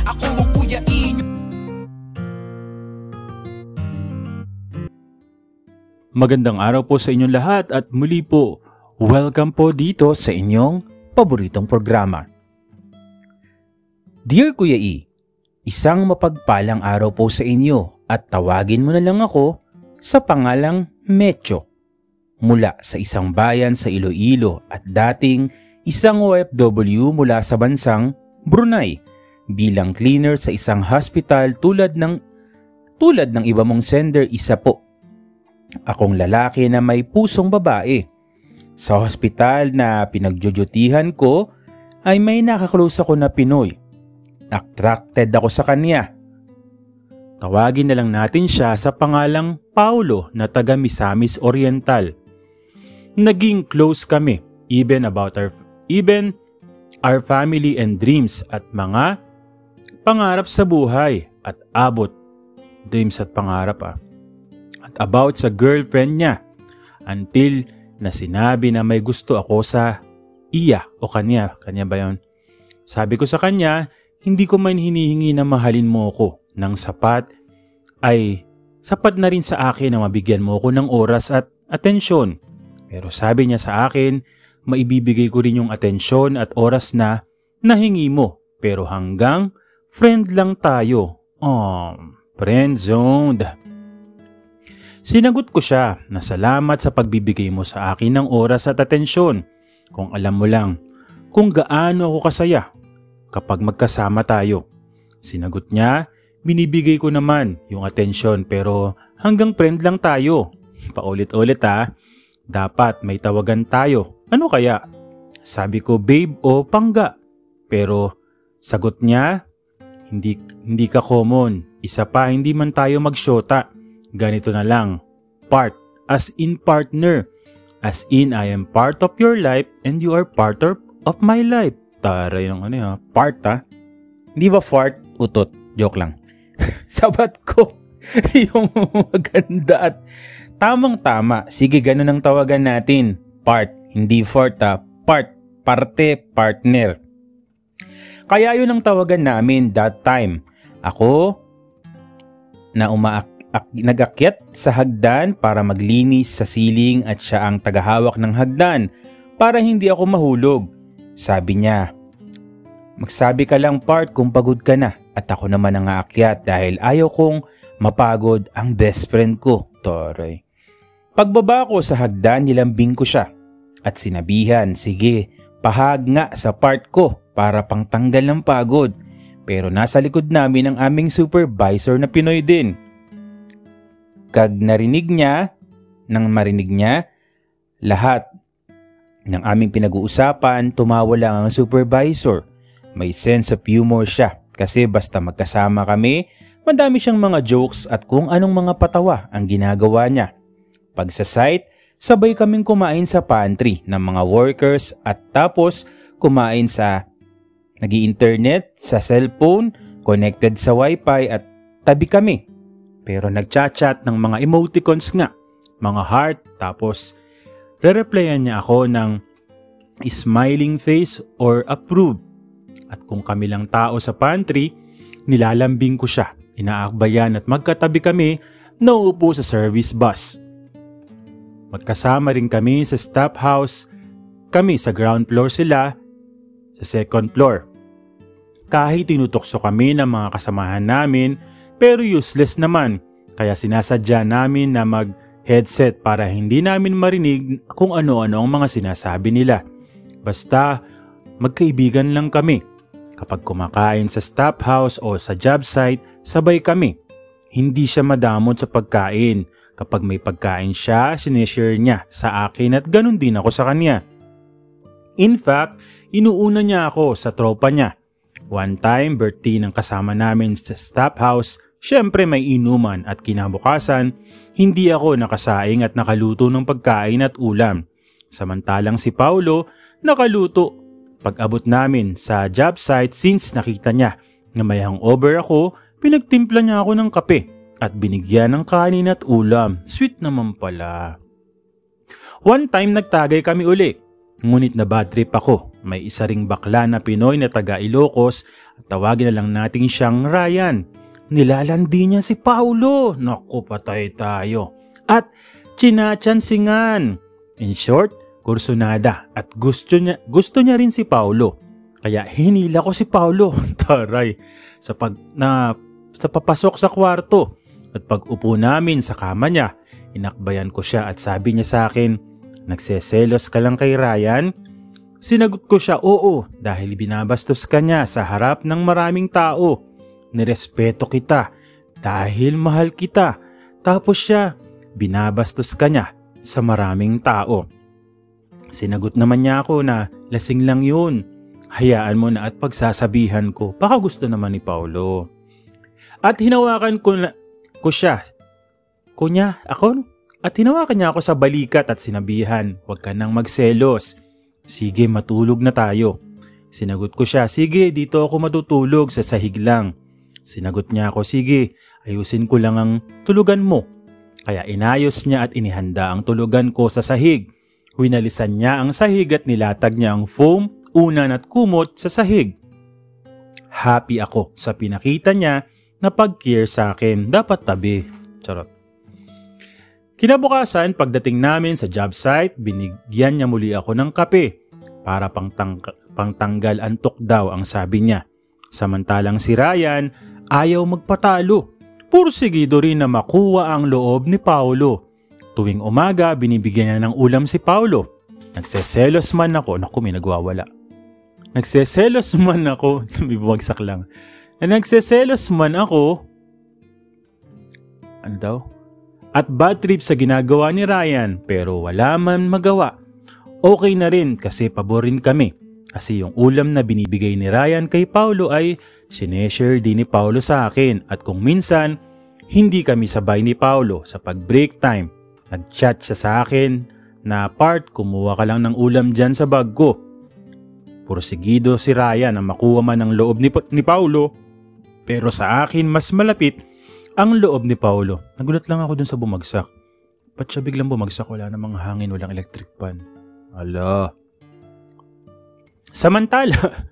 Ako ang Kuya E. Magandang araw po sa inyong lahat at muli po, welcome po dito sa inyong paboritong programa. Dear Kuya E, isang mapagpalang araw po sa inyo at tawagin mo na lang ako sa pangalang Mecho. Mula sa isang bayan sa Iloilo at dating isang OFW mula sa bansang Brunei bilang cleaner sa isang hospital tulad ng iba mong sender, isa po. Akong lalaki na may pusong babae. Sa hospital na pinagjujutihan ko ay may nakaklose ako na Pinoy. Attracted ako sa kanya. Tawagin na lang natin siya sa pangalang Paulo na taga Misamis Oriental. Naging close kami even our family and dreams at mga pangarap sa buhay at abot. Dreams at pangarap about sa girlfriend niya until na sinabi na may gusto ako sa iya o kanya ba yun? Sabi ko sa kanya, hindi ko man hinihingi na mahalin mo ko ng sapat ay sapat na rin sa akin na mabigyan mo ko ng oras at atensyon. Pero sabi niya sa akin, maibibigay ko rin yung atensyon at oras na nahingi mo pero hanggang friend lang tayo. Friend zoned. Sinagot ko siya na salamat sa pagbibigay mo sa akin ng oras at atensyon. Kung alam mo lang kung gaano ako kasaya kapag magkasama tayo. Sinagot niya, binibigay ko naman yung atensyon pero hanggang friend lang tayo. Paulit-ulit dapat may tawagan tayo. Ano kaya? Sabi ko babe o pangga. Pero sagot niya, hindi ka common. Isa pa, hindi man tayo magsyota. Ganito na lang, part, as in partner. As in, I am part of your life and you are part of my life. Tara yung part Hindi ba fart, utot? Joke lang. Sabat ko yung maganda at tamang-tama. Sige, ganun ang tawagan natin. Part, hindi fart part, parte, partner. Kaya yun ang tawagan namin that time. Ako na nag-akyat sa hagdan para maglinis sa siling at siya ang tagahawak ng hagdan para hindi ako mahulog. Sabi niya, magsabi ka lang part kung pagod ka na at ako naman ang aakyat dahil ayaw kong mapagod ang best friend ko. Toray. Pagbaba ko sa hagdan, nilambing ko siya at sinabihan, sige, pahag nga sa part ko para pangtanggal ng pagod. Pero nasa likod namin ang aming supervisor na Pinoy din. Marinig niya, lahat ng aming pinag-uusapan, tumawa lang ang supervisor. May sense of humor siya kasi basta magkasama kami, madami siyang mga jokes at kung anong mga patawa ang ginagawa niya. Pag sa site, sabay kaming kumain sa pantry ng mga workers at tapos kumain sa nag-i-internet, sa cellphone, connected sa wifi at tabi kami. Pero nagchat-chat ng mga emoticons nga, mga heart, tapos re-replyan niya ako ng smiling face or approve. At kung kami lang tao sa pantry, nilalambing ko siya, inaakbayan at magkatabi kami nauupo sa service bus. Magkasama rin kami sa staff house, kami sa ground floor sila, sa second floor. Kahit tinutokso kami ng mga kasamahan namin pero useless naman kaya sinasadya namin na mag-headset para hindi namin marinig kung ano-ano ang mga sinasabi nila. Basta magkaibigan lang kami. Kapag kumakain sa staff house o sa job site, sabay kami. Hindi siya madamot sa pagkain. Kapag may pagkain siya, sineshare niya sa akin at ganun din ako sa kanya. In fact, inuuna niya ako sa tropa niya. One time, birthday ng kasama namin sa staff house, syempre may inuman at kinabukasan, hindi ako nakasaing at nakaluto ng pagkain at ulam. Samantalang si Paulo nakaluto. Pag-abot namin sa job site, since nakita niya na may hangover ako, pinagtimpla niya ako ng kape at binigyan ng kanin at ulam. Sweet naman pala. One time nagtagay kami uli. Ngunit na bad trip ako. May isa ring bakla na Pinoy na taga Ilocos Tawagin na lang natin siyang Ryan. Nilalandi niya si Paulo. Naku, patay tayo. At chinachansingan. In short, kursunada at gusto niya rin si Paulo. Kaya hinila ko si Paulo. Taray. Sa papasok sa kwarto at pag upo namin sa kama niya, inakbayan ko siya at sabi niya sa akin, "Nagseselos ka lang kay Ryan?" Sinagot ko siya, "Oo, dahil binabastos ka niya sa harap ng maraming tao. Nirespeto kita dahil mahal kita. Tapos siya, binabastos ka niya sa maraming tao." Sinagot naman niya ako na lasing lang yun. Hayaan mo na at pagsasabihan ko. Baka gusto naman ni Paulo. At hinawakan ko siya. At hinawakan niya ako sa balikat at sinabihan, "Huwag ka nang magselos. Sige, matulog na tayo." Sinagot ko siya, "Sige, dito ako matutulog sa sahig lang." Sinagot niya ako, "Sige, ayusin ko lang ang tulugan mo." Kaya inayos niya at inihanda ang tulugan ko sa sahig. Winalisan niya ang sahig at nilatag niya ang foam, unan at kumot sa sahig. Happy ako sa pinakita niya na pag-care sa akin, dapat tabi. Charot. Kinabukasan, pagdating namin sa job site, binigyan niya muli ako ng kape para pangtanggal antok daw ang sabi niya. Samantalang si Ryan ayaw magpatalo. Pursigido rin na makuha ang loob ni Paulo. Tuwing umaga, binibigyan niya ng ulam si Paulo. Nagseselos man ako. Naku, may nagwawala. Nagseselos man ako. Bibagsak lang. Nagseselos man ako. Ano daw? At bad trip sa ginagawa ni Ryan, pero wala man magawa. Okay na rin kasi paborin kami. Kasi yung ulam na binibigay ni Ryan kay Paulo ay sineshare din ni Paulo sa akin. At kung minsan, hindi kami sabay ni Paulo sa pag-break time. Nag-chat siya sa akin na, "Part, kumuha ka lang ng ulam dyan sa bag ko." Pursigido si Ryan na makuha man ang loob ni Paulo. Pero sa akin, mas malapit ang loob ni Paulo. Nagulat lang ako dun sa bumagsak. Ba't siya biglang bumagsak? Wala namang hangin, walang electric pan. Ala. Samantala,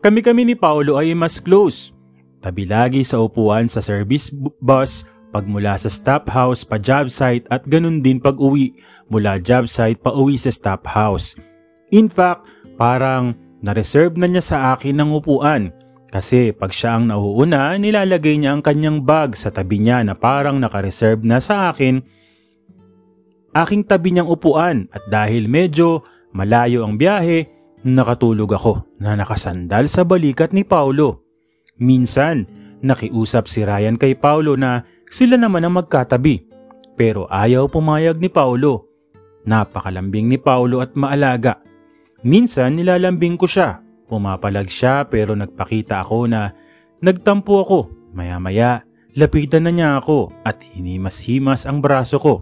kami ni Paulo ay mas close. Tabi lagi sa upuan sa service bus pagmula sa stop house pa job site at ganun din pag uwi mula job site pa uwi sa stop house. In fact, parang na-reserve na niya sa akin ng upuan. Kasi pag siya ang nauuna, nilalagay niya ang kanyang bag sa tabi niya na parang naka-reserve na sa akin. Aking tabi niyang upuan at dahil medyo malayo ang biyahe, nakatulog ako na nakasandal sa balikat ni Paulo. Minsan, nakiusap si Ryan kay Paulo na sila naman ang magkatabi. Pero ayaw pumayag ni Paulo. Napakalambing ni Paulo at maalaga. Minsan nilalambing ko siya. Pumapalag siya pero nagpakita ako na nagtampo ako. Maya-maya, lapitan na niya ako at hinimas-himas ang braso ko.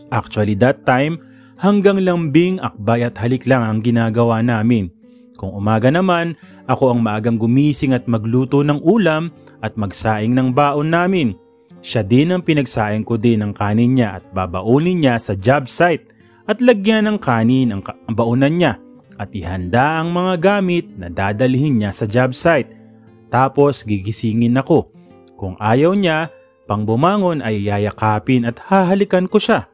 Actually that time, hanggang lambing, akbay at halik lang ang ginagawa namin. Kung umaga naman, ako ang maagang gumising at magluto ng ulam at magsaing ng baon namin. Siya din ang pinagsaing ko din ng kanin niya at babaunin niya sa job site at lagyan ng kanin ang baonan niya. At ihanda ang mga gamit na dadalhin niya sa job site. Tapos gigisingin ako. Kung ayaw niya, pang bumangon ay yayakapin at hahalikan ko siya.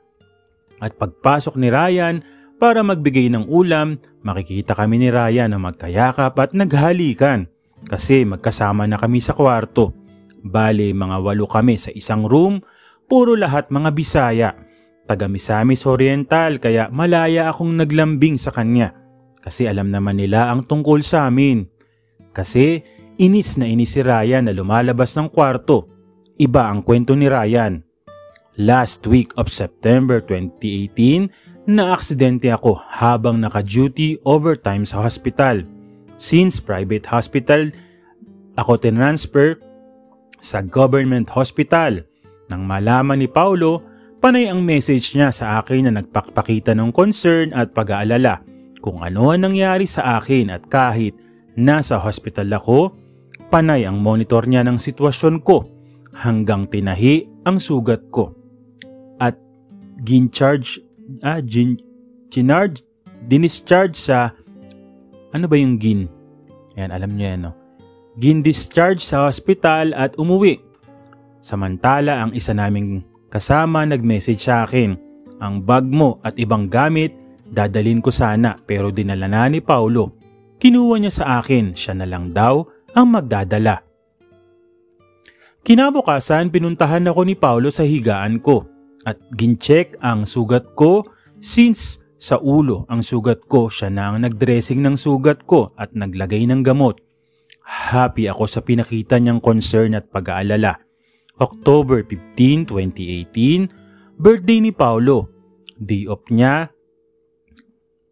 At pagpasok ni Ryan para magbigay ng ulam, makikita kami ni Ryan na magkayakap at naghalikan. Kasi magkasama na kami sa kwarto. Bale, mga 8 kami sa isang room, puro lahat mga Bisaya. Taga Misamis Oriental kaya malaya akong naglambing sa kanya. Kasi alam naman nila ang tungkol sa amin. Kasi inis na inis si Ryan na lumalabas ng kwarto. Iba ang kwento ni Ryan. Last week of September 2018, na-aksidente ako habang naka-duty overtime sa hospital. Since private hospital, ako tinransfer sa government hospital. Nang malaman ni Paulo, panay ang message niya sa akin na nagpakita ng concern at pag-aalala kung ano ang nangyari sa akin at kahit nasa hospital ako, panay ang monitor niya ng sitwasyon ko hanggang tinahi ang sugat ko. At dinischarge sa, ano ba yung gin? Ayan, alam niyo yan, no? Gin-discharge sa hospital at umuwi. Samantala ang isa naming kasama nag-message sa akin, ang bag mo at ibang gamit dadalin ko sana pero dinala na ni Paulo. Kinuha niya sa akin, siya na lang daw ang magdadala. Kinabukasan pinuntahan ako ni Paulo sa higaan ko at gincheck ang sugat ko since sa ulo ang sugat ko, siya na ang nagdressing ng sugat ko at naglagay ng gamot. Happy ako sa pinakita niyang concern at pag-aalala. October 15, 2018, birthday ni Paulo. Day off niya.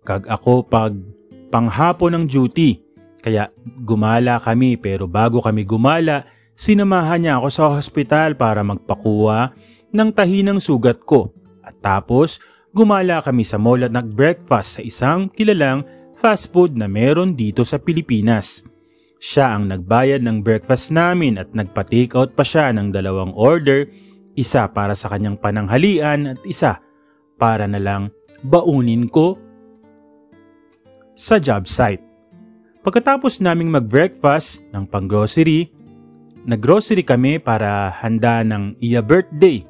Kag ako pag panghapon ng duty. Kaya gumala kami pero bago kami gumala, sinamahan niya ako sa hospital para magpakuha ng tahi ng sugat ko. At tapos gumala kami sa mall at nag-breakfast sa isang kilalang fast food na meron dito sa Pilipinas. Siya ang nagbayad ng breakfast namin at nagpa-take out pa siya ng 2 order, isa para sa kanyang pananghalian at isa para na lang baunin ko sa job site. Pagkatapos naming mag-breakfast ng pang-grocery, nag-grocery kami para handa ng birthday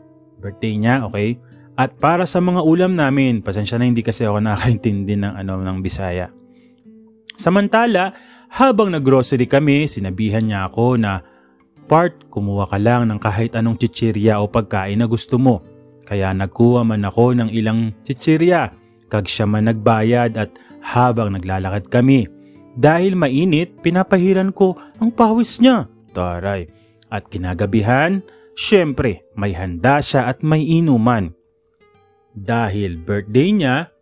niya, okay? At para sa mga ulam namin, pasensya na hindi kasi ako nakakaintindi ng Bisaya. Samantala, habang nag-grocery kami, sinabihan niya ako na, "Part, kumuha ka lang ng kahit anong chichirya o pagkain na gusto mo." Kaya nagkuha man ako ng ilang chichirya, kag siya man nagbayad at habang naglalakad kami. Dahil mainit, pinapahiran ko ang pawis niya. Taray. At kinagabihan, syempre may handa siya at may inuman. Dahil birthday niya,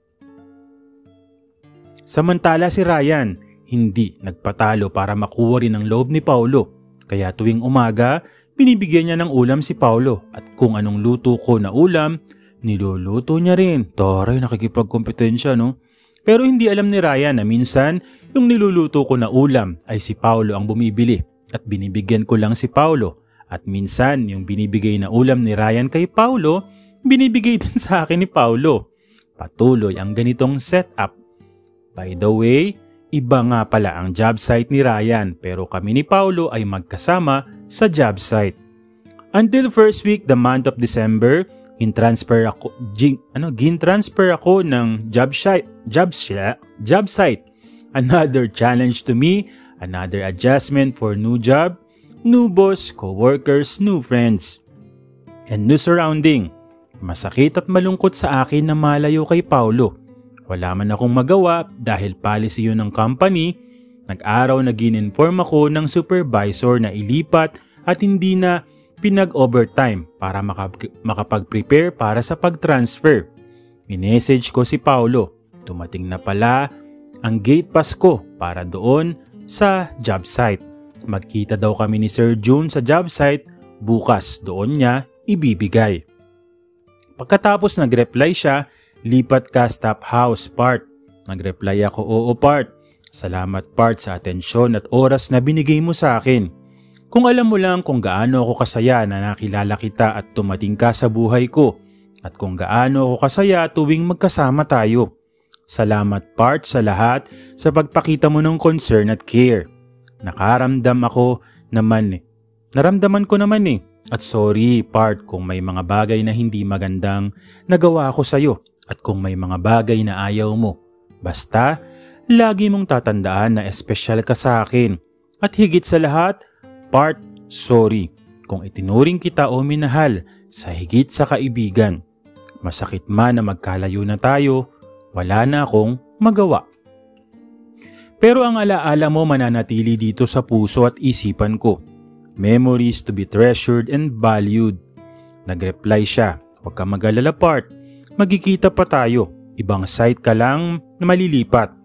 samantala si Ryan hindi nagpatalo para makuha rin ang loob ni Paulo. Kaya tuwing umaga, binibigyan niya ng ulam si Paulo at kung anong luto ko na ulam, niluluto niya rin. Taray, nakikipagkompetensya, no? Pero hindi alam ni Ryan na minsan yung niluluto ko na ulam ay si Paulo ang bumibili at binibigyan ko lang si Paulo. At minsan yung binibigay na ulam ni Ryan kay Paulo, binibigay din sa akin ni Paulo. Patuloy ang ganitong setup. By the way, iba nga pala ang job site ni Ryan pero kami ni Paulo ay magkasama sa job site. Until first week the month of December, gin-transfer ako ng job site. Another challenge to me, another adjustment for new job, new boss, co-workers, new friends, and new surrounding. Masakit at malungkot sa akin na malayo kay Paulo. Wala man akong magawa dahil policy yun ng company. Nag-araw na gin-inform ako ng supervisor na ilipat at hindi na pinag-overtime para makapag-prepare para sa pag-transfer. Minessage ko si Paulo. Tumating na pala ang gate pass ko para doon sa job site. Magkita daw kami ni Sir June sa job site, bukas doon niya ibibigay. Pagkatapos nag-reply siya, "Lipat ka staff house, Part." Nag-reply ako, "Oo, Part. Salamat, Part, sa atensyon at oras na binigay mo sa akin. Kung alam mo lang kung gaano ako kasaya na nakilala kita at tumating ka sa buhay ko at kung gaano ako kasaya tuwing magkasama tayo. Salamat, Part, sa lahat sa pagpakita mo ng concern at care. Naramdaman ko naman eh. At sorry, Part, kung may mga bagay na hindi magandang nagawa ko sa'yo at kung may mga bagay na ayaw mo. Basta, lagi mong tatandaan na espesyal ka sa akin. At higit sa lahat, Part, sorry kung itinuring kita o minahal sa higit sa kaibigan. Masakit man na magkalayo na tayo, wala na akong magawa. Pero ang alaala mo mananatili dito sa puso at isipan ko. Memories to be treasured and valued." Nag-reply siya, "Huwag ka mag-alala, Part. Magkikita pa tayo. Ibang site ka lang na malilipat.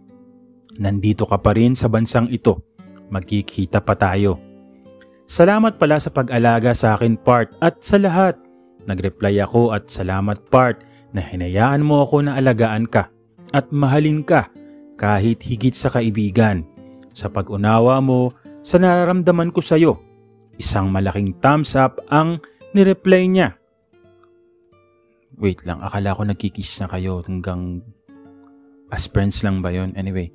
Nandito ka pa rin sa bansang ito. Magkikita pa tayo. Salamat pala sa pag-alaga sa akin, Part, at sa lahat." Nag-reply ako, "At salamat, Part, na hinayaan mo ako na alagaan ka at mahalin ka kahit higit sa kaibigan. Sa pag-unawa mo sa nararamdaman ko sa iyo." Isang malaking thumbs up ang nireply niya. Wait lang, akala ko nagkikiss na kayo hanggang as friends lang ba yun? Anyway.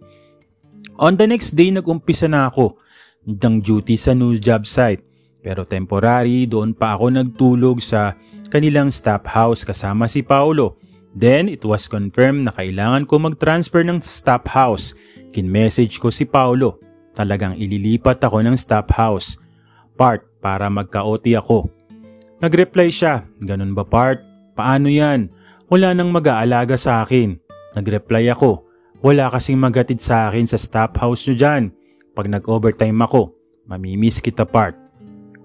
On the next day, nag-umpisa na ako ng duty sa new job site. Pero temporary, doon pa ako nagtulog sa kanilang staff house kasama si Paulo. Then, it was confirmed na kailangan ko mag-transfer ng staff house. Kinmessage ko si Paulo. Talagang ililipat ako ng staff house. Part, para magka-OT ako. Nag-reply siya, ganun ba Part? Paano yan? Wala nang mag-aalaga sa akin. Nag-reply ako, wala kasing magatid sa akin sa staff house nyo dyan. Pag nag-overtime ako, mamimiss kita Part.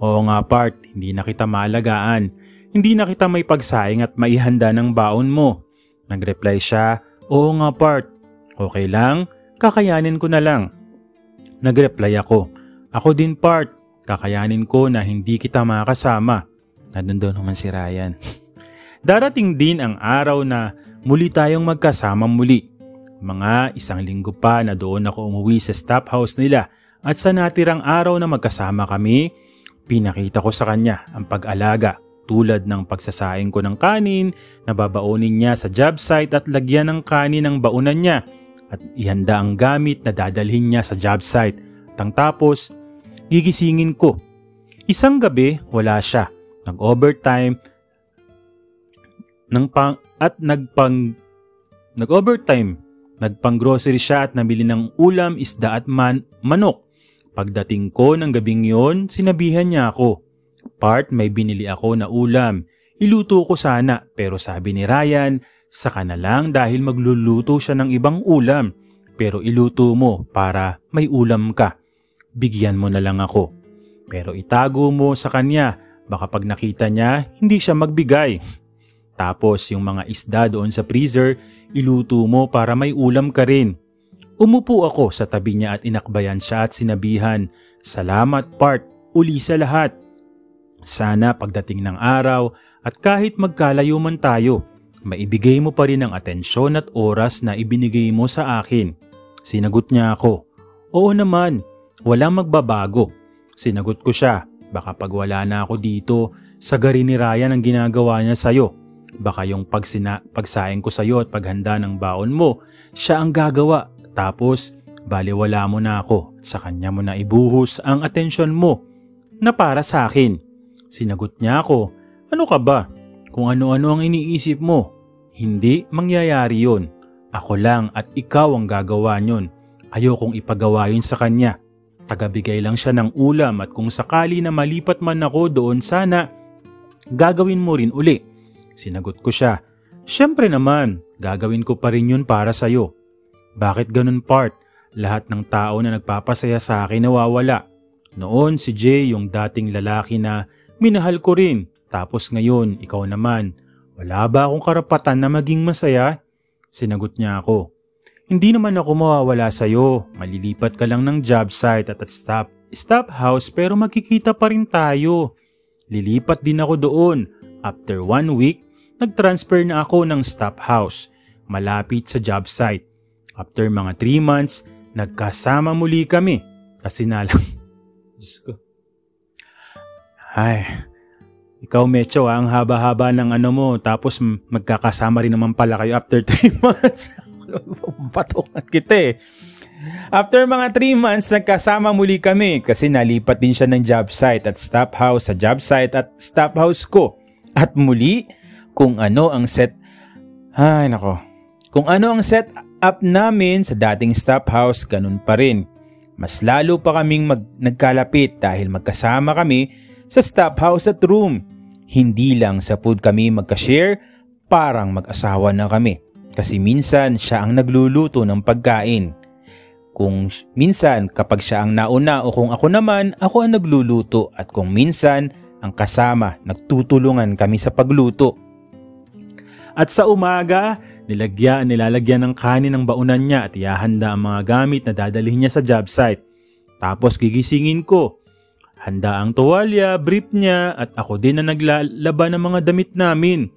Oo nga Part, hindi na kita maalagaan. Hindi na kita may pagsaing at maihanda ng baon mo. Nag-reply siya, oo nga Part. Okay lang, kakayanin ko na lang. Nag-reply ako, ako din Part. Kakayanin ko na hindi kita makasama. Nandun naman si Ryan. Darating din ang araw na muli tayong magkasama muli. Mga 1 linggo pa na doon ako umuwi sa staff house nila at sa natirang araw na magkasama kami, pinakita ko sa kanya ang pag-alaga tulad ng pagsasaing ko ng kanin na babaunin niya sa job site at lagyan ng kanin ang baunan niya at ihanda ang gamit na dadalhin niya sa job site. Tapos, gigisingin ko. Isang gabi, wala siya. Nag-overtime Nagpang-grocery siya at nabili ng ulam, isda at manok. Pagdating ko ng gabing yon, sinabihan niya ako, Part, may binili ako na ulam. Iluto ko sana, pero sabi ni Ryan, saka na lang dahil magluluto siya ng ibang ulam. Pero iluto mo para may ulam ka. Bigyan mo na lang ako. Pero itago mo sa kanya, baka pag nakita niya, hindi siya magbigay. Tapos yung mga isda doon sa freezer, iluto mo para may ulam ka rin. Umupo ako sa tabi niya at inakbayan siya at sinabihan, salamat Part, uli sa lahat. Sana pagdating ng araw at kahit magkalayo man tayo, maibigay mo pa rin ang atensyon at oras na ibinigay mo sa akin. Sinagot niya ako, oo naman, walang magbabago. Sinagot ko siya, baka pag wala na ako dito, sagari ni Ryan ang ginagawa niya sa'yo. Baka yung pagsaing ko sa'yo at paghanda ng baon mo, siya ang gagawa. Tapos, baliwala mo na ako. Sa kanya mo na ibuhos ang atensyon mo na para sa akin. Sinagot niya ako, ano ka ba? Kung ano-ano ang iniisip mo. Hindi mangyayari yon. Ako lang at ikaw ang gagawa nyon. Ayokong ipagawa yun sa kanya. Tagabigay lang siya ng ulam at kung sakali na malipat man ako doon sana, gagawin mo rin uli. Sinagot ko siya, syempre naman, gagawin ko pa rin yun para sa'yo. Bakit ganun Part? Lahat ng tao na nagpapasaya sa akin nawawala. Noon si Jay yung dating lalaki na minahal ko rin. Tapos ngayon, ikaw naman. Wala ba akong karapatan na maging masaya? Sinagot niya ako. Hindi naman ako mawawala sa'yo. Malilipat ka lang ng job site at staff house pero magkikita pa rin tayo. Lilipat din ako doon. After 1 week, nag-transfer na ako ng staff house. Malapit sa job site. After mga 3 months, nagkasama muli kami. Kasi nalang. Diyos ko. Ay, ikaw Mecho ang haba-haba ng ano mo. Tapos magkakasama rin naman pala kayo after 3 months. Patungan kita eh. After mga 3 months, nagkasama muli kami kasi nalipat din siya ng job site at staff house sa job site at staff house ko. At muli, kung ano ang set up namin sa dating staff house, ganun pa rin. Mas lalo pa kaming nagkalapit dahil magkasama kami sa staff house at room. Hindi lang sa food kami magka-share, parang mag-asawa na kami. Kasi minsan siya ang nagluluto ng pagkain. Kung minsan kapag siya ang nauna o kung ako naman, ako ang nagluluto. At kung minsan ang kasama, nagtutulungan kami sa pagluto. At sa umaga, nilalagyan ng kanin ang baunan niya at ihahanda ang mga gamit na dadalhin niya sa job site. Tapos gigisingin ko. Handa ang tuwalya, brief niya at ako din na naglalaban ng mga damit namin.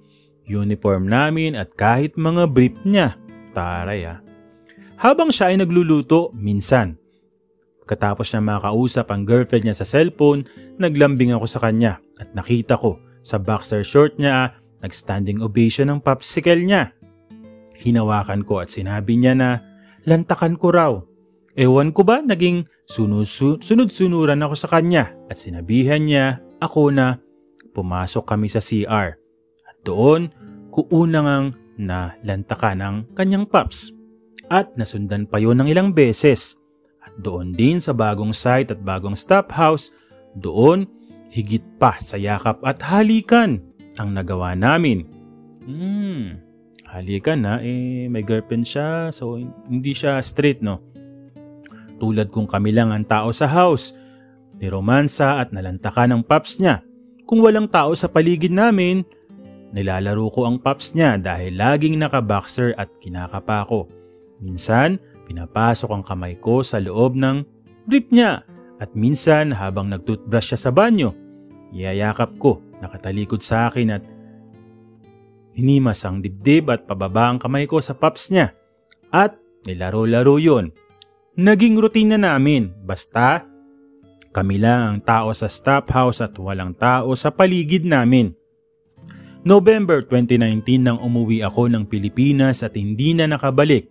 Uniform namin at kahit mga brief niya. Taray ah. Habang siya ay nagluluto, minsan. Katapos niya makausap ang girlfriend niya sa cellphone, naglambing ako sa kanya at nakita ko sa boxer short niya, nag-standing ovation ng popsicle niya. Hinawakan ko at sinabi niya na lantakan ko raw. Ewan ko ba, naging sunod-sunuran ako sa kanya at sinabihan niya ako na pumasok kami sa CR. At doon, kuuna ngang nalantakan ng kanyang paps. At nasundan pa yon ng ilang beses. At doon din sa bagong site at bagong stop house, doon higit pa sa yakap at halikan ang nagawa namin. Halikan na, may girlfriend siya, so hindi siya straight, no? Tulad kung kami lang ang tao sa house, niromansa at nalantakan ang paps niya. Kung walang tao sa paligid namin, nilalaro ko ang paps niya dahil laging naka-boxer at kinakapa ko. Minsan, pinapasok ang kamay ko sa loob ng brief niya at minsan habang nagtoothbrush siya sa banyo, iyayakap ko, nakatalikod sa akin at hinimas ang dibdib at pababa ang kamay ko sa paps niya at nilaro-laro yun. Naging routine na namin, basta kami lang ang tao sa stop house at walang tao sa paligid namin. November 2019 nang umuwi ako ng Pilipinas at hindi na nakabalik.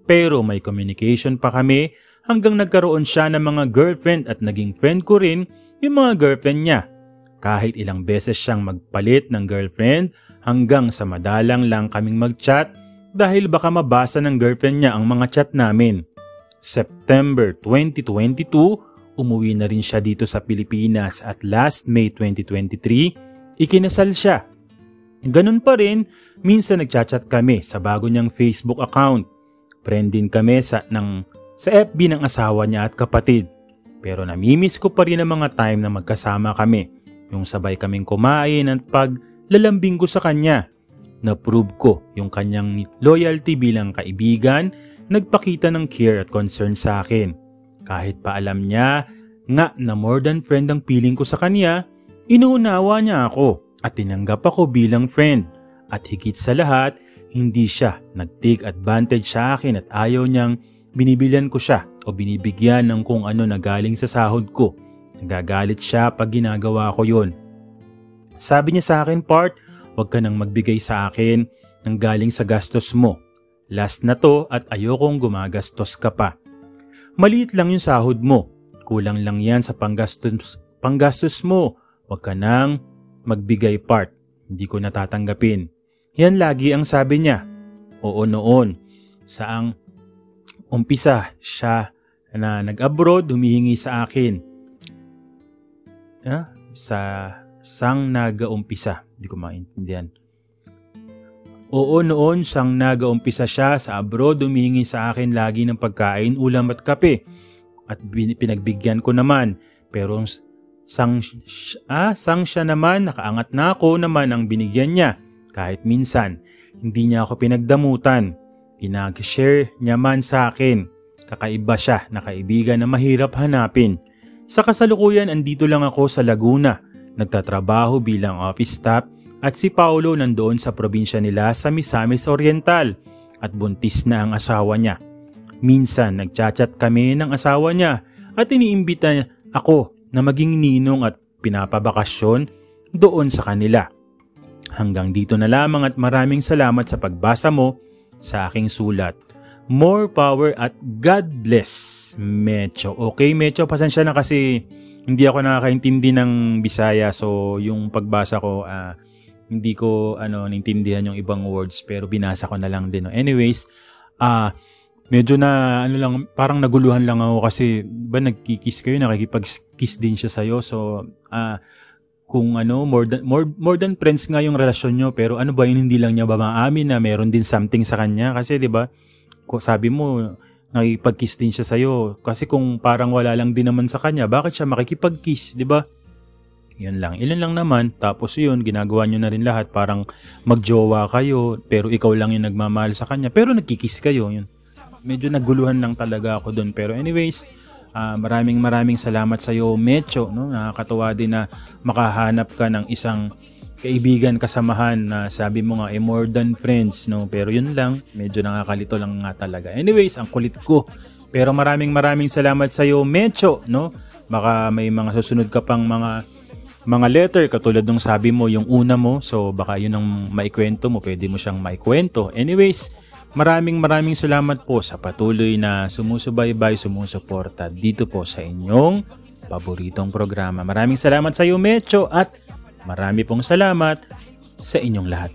Pero may communication pa kami hanggang nagkaroon siya ng mga girlfriend at naging friend ko rin yung mga girlfriend niya. Kahit ilang beses siyang magpalit ng girlfriend hanggang sa madalang lang kaming mag-chat dahil baka mabasa ng girlfriend niya ang mga chat namin. September 2022, umuwi na rin siya dito sa Pilipinas at last May 2023, ikinasal siya. Ganun pa rin, minsan nagchat-chat kami sa bago niyang Facebook account. Friend din kami sa FB ng asawa niya at kapatid. Pero namimiss ko pa rin ang mga time na magkasama kami. Yung sabay kaming kumain at paglalambing ko sa kanya. Na-prove ko yung kanyang loyalty bilang kaibigan, nagpakita ng care at concern sa akin. Kahit pa alam niya nga na more than friend ang feeling ko sa kanya, inuunawa niya ako at tinanggap ako bilang friend. At higit sa lahat, hindi siya nag-take advantage sa akin at ayaw niyang binibilyan ko siya o binibigyan ng kung ano na galing sa sahod ko. Nagagalit siya pag ginagawa ko yon. Sabi niya sa akin, "Part, huwag ka nang magbigay sa akin ng galing sa gastos mo. Last na to at ayokong gumagastos ka pa. Maliit lang yung sahod mo. Kulang lang yan sa panggastos mo. Huwag ka nang magbigay, Part. Hindi ko natatanggapin." Yan lagi ang sabi niya. Oo noon. Saang umpisa siya na nag-abroad, humihingi sa akin. Sang nag-umpisa. Hindi ko maintindihan. Oo noon, sang nag-umpisa siya sa abroad, humihingi sa akin lagi ng pagkain, ulam at kape. At pinagbigyan ko naman. Pero sang siya naman, nakaangat na ako naman ang binigyan niya. Kahit minsan, hindi niya ako pinagdamutan. Pinag-share niya man sa akin. Kakaiba siya na kaibigan na mahirap hanapin. Sa kasalukuyan, andito lang ako sa Laguna. Nagtatrabaho bilang office staff at si Paulo nandoon sa probinsya nila sa Misamis Oriental at buntis na ang asawa niya. Minsan, nagchat-chat kami ng asawa niya at iniimbita ako na maging ninong at pinapabakasyon doon sa kanila. Hanggang dito na lamang at maraming salamat sa pagbasa mo sa aking sulat. More power at God bless, Mecho. Okay, Mecho, pasensya na kasi hindi ako nakakaintindi ng Bisaya. So, yung pagbasa ko, hindi ko naintindihan yung ibang words. Pero binasa ko na lang din. Anyways, medyo na, parang naguluhan lang ako kasi, ba nagkikiss kayo, nakikipag-kiss din siya sa'yo. So, kung more than friends nga yung relasyon nyo, pero ano ba yun, hindi lang niya ba maamin na meron din something sa kanya? Kasi 'di ba, sabi mo nakikipag-kiss din siya sa iyo. Kasi kung parang wala lang din naman sa kanya, bakit siya makikipag-kiss, 'di ba? Yun lang. Ilan lang naman. Tapos yun, ginagawa nyo na rin lahat, parang magjowa kayo, pero ikaw lang yung nagmamahal sa kanya, pero nagkikiss kayo. Yun. Medyo naguluhan lang talaga ako doon. Pero anyways, maraming salamat sa iyo, Mecho, no? Nakakatuwa din na makahanap ka ng isang kaibigan, kasamahan na sabi mo nga more than friends, no? Pero yun lang, medyo nakakalito lang nga talaga. Anyways, ang kulit ko. Pero maraming salamat sa iyo, Mecho, no? Baka may mga susunod ka pang mga letter katulad nung sabi mo yung una mo, so baka yun ang maikwento mo, pwede mo siyang maikwento. Anyways, Maraming salamat po sa patuloy na sumusubaybay, sumusuporta dito po sa inyong paboritong programa. Maraming salamat sa iyo, Mecho, at marami pong salamat sa inyong lahat.